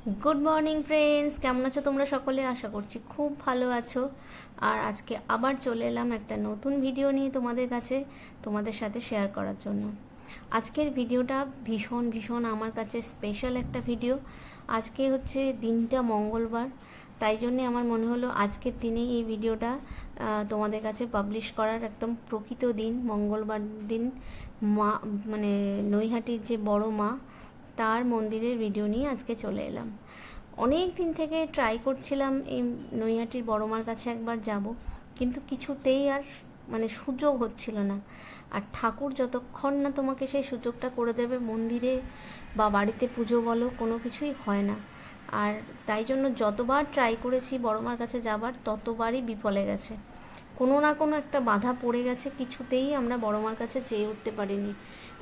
Good morning friends, কেমন আছো তোমরা সকলে? আশা করছি খুব ভালো আছো। আর আজকে আবার চলে এলাম একটা নতুন ভিডিও নিয়ে তোমাদের কাছে, তোমাদের সাথে শেয়ার করার জন্য। আজকের ভিডিওটা ভীষণ ভীষণ আমার কাছে স্পেশাল একটা ভিডিও। আজকে হচ্ছে দিনটা মঙ্গলবার, তাই জন্যে আমার মনে হলো আজকের দিনেই এই ভিডিওটা তোমাদের কাছে পাবলিশ করার। একদম প্রকৃত দিন, মঙ্গলবার দিন, মা মানে নৈহাটির যে বড় মা, তার মন্দিরের ভিডিও নিয়ে আজকে চলে এলাম। অনেক দিন থেকে ট্রাই করছিলাম এই নৈহাটির বড় মার কাছে একবার যাব, কিন্তু কিছুতেই আর সুযোগ হচ্ছিল না। আর ঠাকুর যতক্ষণ না তোমাকে সেই সুযোগটা করে দেবে, মন্দিরে বা বাড়িতে পুজো বলো, কোনো কিছুই হয় না। আর তাই জন্য যতবার ট্রাই করেছি বড় মার কাছে যাবার, ততবারই বিফলে গেছে। কোনো না কোনো একটা বাধা পড়ে গেছে, কিছুতেই আমরা বড় মার কাছে যেয়ে উঠতে পারিনি।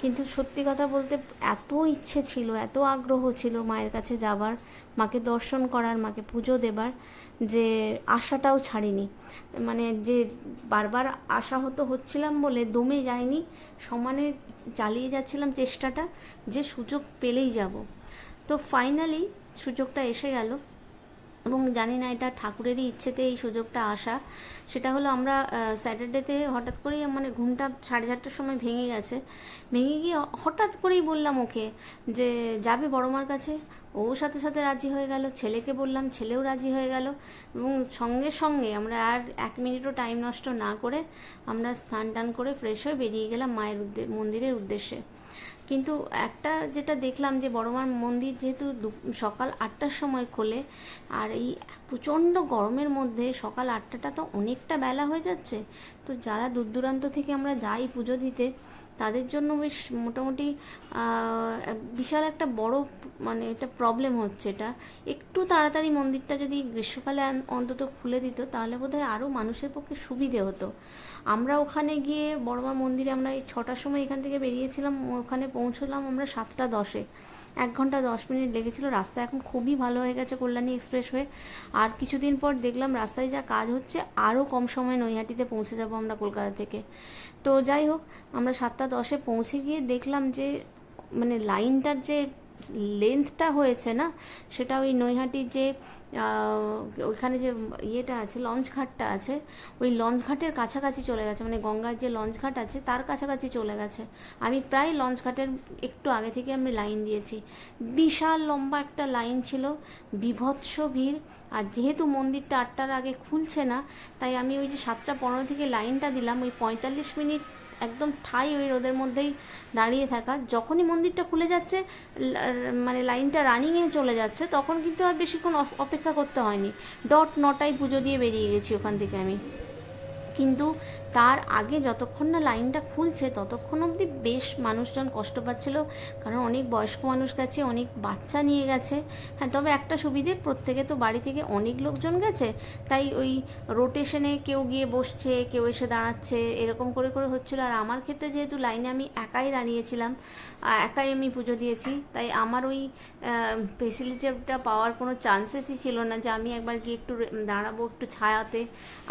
কিন্তু সত্যি কথা বলতে এত ইচ্ছে ছিল, এত আগ্রহ ছিল মায়ের কাছে যাবার, মাকে দর্শন করার, মাকে পুজো দেবার, যে আশাটাও ছাড়িনি। যে বারবার আশাহত হচ্ছিলাম বলে দমে যায়নি, সমানে চালিয়ে যাচ্ছিলাম চেষ্টাটা, যে সুযোগ পেলেই যাব। তো ফাইনালি সুযোগটা এসে গেল, এবং জানি না এটা ঠাকুরেরই ইচ্ছেতে এই সুযোগটা আসা। সেটা হলো, আমরা স্যাটারডেতে হঠাৎ করেই ঘুমটা 4:30টার সময় ভেঙে গেছে। ভেঙে গিয়ে হঠাৎ করেই বললাম ওকে যে যাবে বড় মার কাছে। ও সাথে সাথে রাজি হয়ে গেল, ছেলেকে বললাম, ছেলেও রাজি হয়ে গেল, এবং সঙ্গে সঙ্গে আমরা আর 1 মিনিটও টাইম নষ্ট না করে আমরা স্নান টান করে ফ্রেশ হয়ে বেরিয়ে গেলাম মায়ের মন্দিরের উদ্দেশ্যে। কিন্তু একটা যেটা দেখলাম, যে বড় মার মন্দির যেহেতু সকাল 8টার সময় খোলে, আর এই প্রচণ্ড গরমের মধ্যে সকাল 8টাটা তো অনেকটা বেলা হয়ে যাচ্ছে। তো যারা দূর দূরান্ত থেকে আমরা যাই পুজো দিতে, তাদের জন্য বেশ মোটামুটি বিশাল একটা বড় এটা প্রবলেম হচ্ছে। এটা একটু তাড়াতাড়ি মন্দিরটা যদি গ্রীষ্মকালে অন্তত খুলে দিত, তাহলে বোধহয় আরও মানুষের পক্ষে সুবিধে হতো। আমরা ওখানে গিয়ে বড়মার মন্দিরে আমরা এই 6টার সময় এখান থেকে বেরিয়েছিলাম, ওখানে পৌঁছলাম আমরা 7টা 10-এ। 1 ঘন্টা 10 মিনিট লেগেছিল। রাস্তা এখন খুবই ভালো হয়ে গেছে, কল্যাণী এক্সপ্রেস হয়ে। আর কিছুদিন পর দেখলাম রাস্তায় যা কাজ হচ্ছে, আরও কম সময় নৈহাটিতে পৌঁছে যাব আমরা কলকাতা থেকে। তো যাই হোক, আমরা 7টা 10-এ পৌঁছে গিয়ে দেখলাম যে লাইনটার যে লেন্থটা হয়েছে না, সেটা ওই নৈহাটির যে ওইখানে যে ইয়েটা আছে, লঞ্চ ঘাটটা আছে, ওই লঞ্চ ঘাটের কাছাকাছি চলে গেছে। গঙ্গার যে লঞ্চ ঘাট আছে তার কাছাকাছি চলে গেছে। আমি প্রায় লঞ্চ ঘাটের একটু আগে থেকে আমি লাইন দিয়েছি। বিশাল লম্বা একটা লাইন ছিল, বীভৎস ভিড়। আর যেহেতু মন্দিরটা 8টার আগে খুলছে না, তাই আমি ওই যে 7টা 15 থেকে লাইনটা দিলাম, ওই 45 মিনিট একদম ঠাই ওই রোদের মধ্যেই দাঁড়িয়ে থাকা। যখনই মন্দিরটা খুলে যাচ্ছে, লাইনটা রানিংয়ে চলে যাচ্ছে, তখন কিন্তু আর বেশিক্ষণ অপেক্ষা করতে হয়নি। ডট 9টায় পুজো দিয়ে বেরিয়ে গেছি ওখান থেকে আমি। কিন্তু তার আগে যতক্ষণ না লাইনটা খুলছে, ততক্ষণ অবধি বেশ মানুষজন কষ্ট পাচ্ছিল, কারণ অনেক বয়স্ক মানুষ গেছে, অনেক বাচ্চা নিয়ে গেছে। হ্যাঁ, তবে একটা সুবিধে, প্রত্যেকে তো বাড়ি থেকে অনেক লোকজন গেছে, তাই ওই রোটেশনে কেউ গিয়ে বসছে, কেউ এসে দাঁড়াচ্ছে, এরকম করে করে হচ্ছিলো। আর আমার ক্ষেত্রে যেহেতু লাইনে আমি একাই দাঁড়িয়েছিলাম, একাই আমি পুজো দিয়েছি, তাই আমার ওই ফেসিলিটিটা পাওয়ার কোনো চান্সেসই ছিল না, যে আমি একবার গিয়ে একটু দাঁড়াবো একটু ছায়াতে,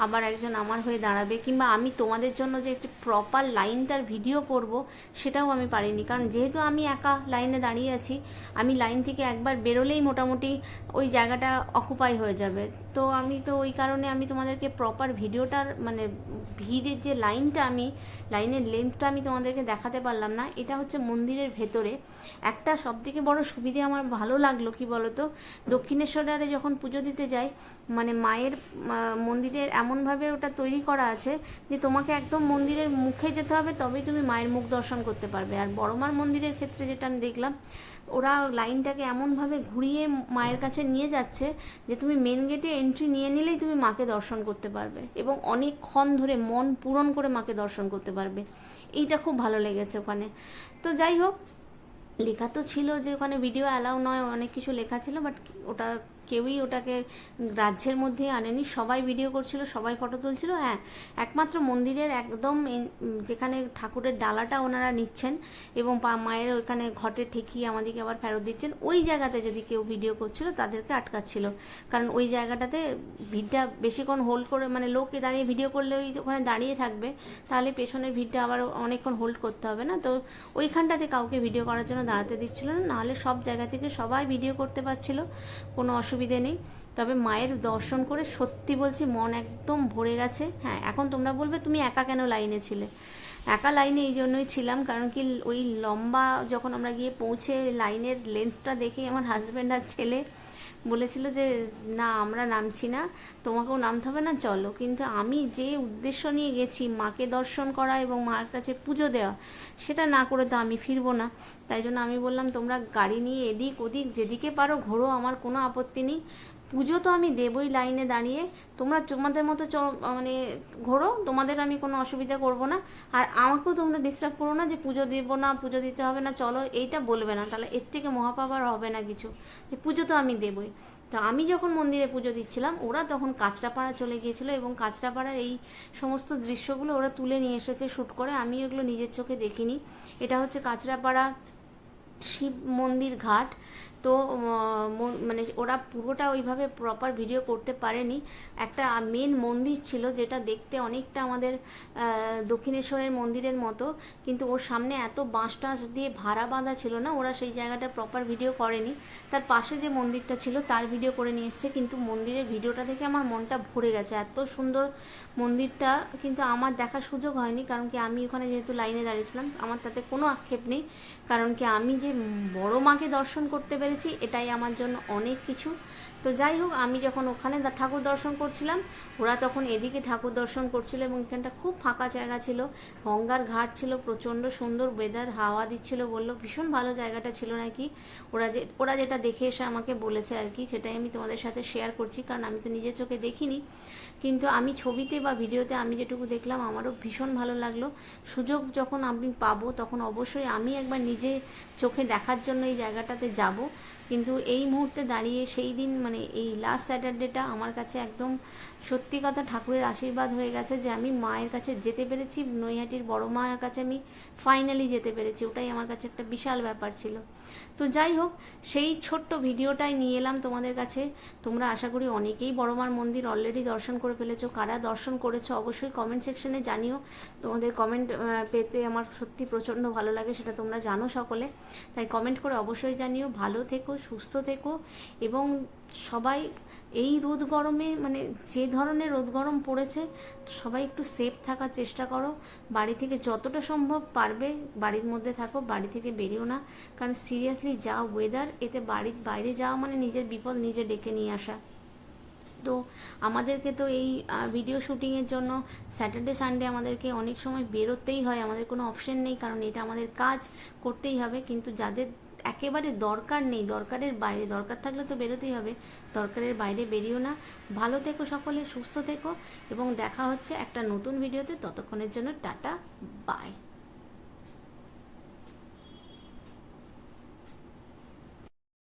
আবার একজন আমার হয়ে দাঁড়াবে, কিংবা আমি তোমাদের জন্য যে একটি প্রপার লাইনটার ভিডিও করব, সেটাও আমি পারিনি। কারণ যেহেতু আমি একা লাইনে দাঁড়িয়ে আছি, আমি লাইন থেকে একবার বেরোলেই মোটামুটি ওই জায়গাটা অকুপাই হয়ে যাবে। তো আমি তো ওই কারণে আমি তোমাদেরকে প্রপার ভিডিওটার ভিড়ের যে লাইনের লেন্থটা আমি তোমাদেরকে দেখাতে পারলাম না। এটা হচ্ছে মন্দিরের ভেতরে। একটা সবথেকে বড় সুবিধে আমার ভালো লাগলো কি বলতো, দক্ষিণেশ্বরে যখন পুজো দিতে যাই, মায়ের মন্দিরের এমনভাবে ওটা তৈরি করা আছে যে তোমাকে একদম মন্দিরের মুখে যেতে হবে, তবেই তুমি মায়ের মুখ দর্শন করতে পারবে। আর বড়মার মন্দিরের ক্ষেত্রে যেটা আমি দেখলাম, ওরা লাইনটাকে এমনভাবে ঘুরিয়ে মায়ের কাছে নিয়ে যাচ্ছে যে তুমি মেন গেটে এন্ট্রি নিয়ে নিলেই তুমি মাকে দর্শন করতে পারবে, এবং অনেকক্ষণ ধরে মন পূরণ করে মাকে দর্শন করতে পারবে। এইটা খুব ভালো লেগেছে ওখানে। তো যাই হোক, লেখা তো ছিল যে ওখানে ভিডিও অ্যালাউ নয়, অনেক কিছু লেখা ছিল, বাট ওটা কেউই ওটাকে রাজ্যের মধ্যে আনেনি, সবাই ভিডিও করছিল, সবাই ফটো তুলছিল। হ্যাঁ, একমাত্র মন্দিরের একদম যেখানে ঠাকুরের ডালাটা ওনারা নিচ্ছেন এবং মায়ের ওইখানে ঘটে ঠেকিয়ে আমাদেরকে আবার ফেরত দিচ্ছেন, ওই জায়গাতে যদি কেউ ভিডিও করছিল তাদেরকে আটকাচ্ছিল, কারণ ওই জায়গাটাতে ভিড়টা বেশিক্ষণ হোল্ড করে, মানে লোকে দাঁড়িয়ে ভিডিও করলে ওই ওখানে দাঁড়িয়ে থাকবে, তাহলে পেছনের ভিড়টা আবার অনেকক্ষণ হোল্ড করতে হবে না, তো ওইখানটাতে কাউকে ভিডিও করার জন্য দাঁড়াতে দিচ্ছিল না, নাহলে সব জায়গা থেকে সবাই ভিডিও করতে পারছিল, কোনো অসুবিধে নেই। তবে মায়ের দর্শন করে সত্যি বলছি মন একদম ভরে গেছে। হ্যাঁ, এখন তোমরা বলবে তুমি একা কেন লাইনে ছিলে? একা লাইনে এই জন্যই ছিলাম, কারণ কি ওই লম্বা যখন আমরা গিয়ে পৌঁছে লাইনের লেন্থটা দেখে আমার হাজব্যান্ড আর ছেলে বলেছিল যে না আমরা নামছি না, তোমাকেও নামতে হবে না, চলো। কিন্তু আমি যে উদ্দেশ্য নিয়ে গেছি মাকে দর্শন করা এবং মায়ের কাছে পুজো দেওয়া, সেটা না করে তো আমি ফিরবো না। তাই জন্য আমি বললাম তোমরা গাড়ি নিয়ে এদিক ওদিক যেদিকে পারো ঘোরো, আমার কোনো আপত্তি নেই, পুজো তো আমি দেবই লাইনে দাঁড়িয়ে, তোমরা তোমাদের মতো মানে ঘোরো, তোমাদের আমি কোনো অসুবিধা করব না, আর আমাকেও তোমরা ডিস্টার্ব করো না যে পুজো দেবো না, পুজো দিতে হবে না, চলো, এইটা বলবে না, তাহলে এর থেকে মহাপাপ আর হবে না কিছু, যে পুজো তো আমি দেবই। তো আমি যখন মন্দিরে পুজো দিচ্ছিলাম, ওরা তখন কাঁচরাপাড়া চলে গিয়েছিল এবং কাঁচরাপাড়ার এই সমস্ত দৃশ্যগুলো ওরা তুলে নিয়ে এসেছে শ্যুট করে, আমি এগুলো নিজের চোখে দেখিনি। এটা হচ্ছে কাঁচরাপাড়া শিব মন্দির ঘাট। তো মানে ওরা পুরোটা ওইভাবে প্রপার ভিডিও করতে পারেনি। একটা মেন মন্দির ছিল যেটা দেখতে অনেকটা আমাদের দক্ষিণেশ্বরের মন্দিরের মতো, কিন্তু ওর সামনে এত বাঁশ টাঁশ দিয়ে ভাড়া বাঁধা ছিল না, ওরা সেই জায়গাটা প্রপার ভিডিও করেনি। তার পাশে যে মন্দিরটা ছিল তার ভিডিও করে নিয়ে এসছে, কিন্তু মন্দিরের ভিডিওটা দেখে আমার মনটা ভরে গেছে, এত সুন্দর মন্দিরটা। কিন্তু আমার দেখার সুযোগ হয়নি, কারণ কি আমি ওখানে যেহেতু লাইনে দাঁড়িয়েছিলাম, আমার তাতে কোনো আক্ষেপ নেই, কারণ কি আমি যে বড় মাকে দর্শন করতে পেরেছি এটাই আমার জন্য অনেক কিছু। তো যাই হোক, আমি যখন ওখানে ঠাকুর দর্শন করছিলাম, ওরা তখন এদিকে ঠাকুর দর্শন করছিল এবং এখানটা খুব ফাঁকা জায়গা ছিল, গঙ্গার ঘাট ছিল, প্রচণ্ড সুন্দর ওয়েদার, হাওয়া দিচ্ছিল, বললো ভীষণ ভালো জায়গাটা ছিল নাকি। ওরা যেটা দেখে এসে আমাকে বলেছে আর কি, সেটাই আমি তোমাদের সাথে শেয়ার করছি, কারণ আমি তো নিজের চোখে দেখিনি, কিন্তু আমি ছবিতে বা ভিডিওতে আমি যেটুকু দেখলাম আমারও ভীষণ ভালো লাগলো। সুযোগ যখন আমি পাবো তখন অবশ্যই আমি একবার নিজে চোখে দেখার জন্য এই জায়গাটাতে যাব। কিন্তু এই মুহূর্তে দাঁড়িয়ে সেই দিন মানে এই লাস্ট স্যাটারডেটা আমার কাছে একদম সত্যি কথা ঠাকুরের আশীর্বাদ হয়ে গেছে যে আমি মায়ের কাছে যেতে পেরেছি, নৈহাটির বড় মায়ের কাছে আমি ফাইনালি যেতে পেরেছি, ওটাই আমার কাছে একটা বিশাল ব্যাপার ছিল। তো যাই হোক, সেই ছোট্ট ভিডিওটাই নিয়ে এলাম তোমাদের কাছে। তোমরা আশা করি অনেকেই বড় মার মন্দির অলরেডি দর্শন করে ফেলেছো, কারা দর্শন করেছো অবশ্যই কমেন্ট সেকশনে জানিও। তোমাদের কমেন্ট পেতে আমার সত্যি প্রচণ্ড ভালো লাগে, সেটা তোমরা জানো সকলে, তাই কমেন্ট করে অবশ্যই জানিও। ভালো থেকো, সুস্থ থেকো, এবং সবাই এই রোদ গরমে, মানে যে ধরনের রোদ গরম পড়েছে, সবাই একটু সেফ থাকার চেষ্টা করো, বাড়ি থেকে যতটা সম্ভব পারবে বাড়ির মধ্যে থাকো, বাড়ি থেকে বেরিও না, কারণ সিরিয়াসলি যা ওয়েদার, এতে বাড়ির বাইরে যাওয়া মানে নিজের বিপদ নিজে ডেকে নিয়ে আসা। তো আমাদেরকে তো এই ভিডিও শুটিংয়ের জন্য স্যাটারডে সানডে আমাদেরকে অনেক সময় বেরোতেই হয়, আমাদের কোনো অপশন নেই, কারণ এটা আমাদের কাজ, করতেই হবে। কিন্তু যাদের একেবারে দরকার নেই, দরকারের বাইরে, দরকার থাকলে তো বেরোতেই হবে, দরকারের বাইরে বেরিও না। ভালো থেকো সকলে, সুস্থ থেকো, এবং দেখা হচ্ছে একটা নতুন ভিডিওতে। ততক্ষণের জন্য টাটা, বাই।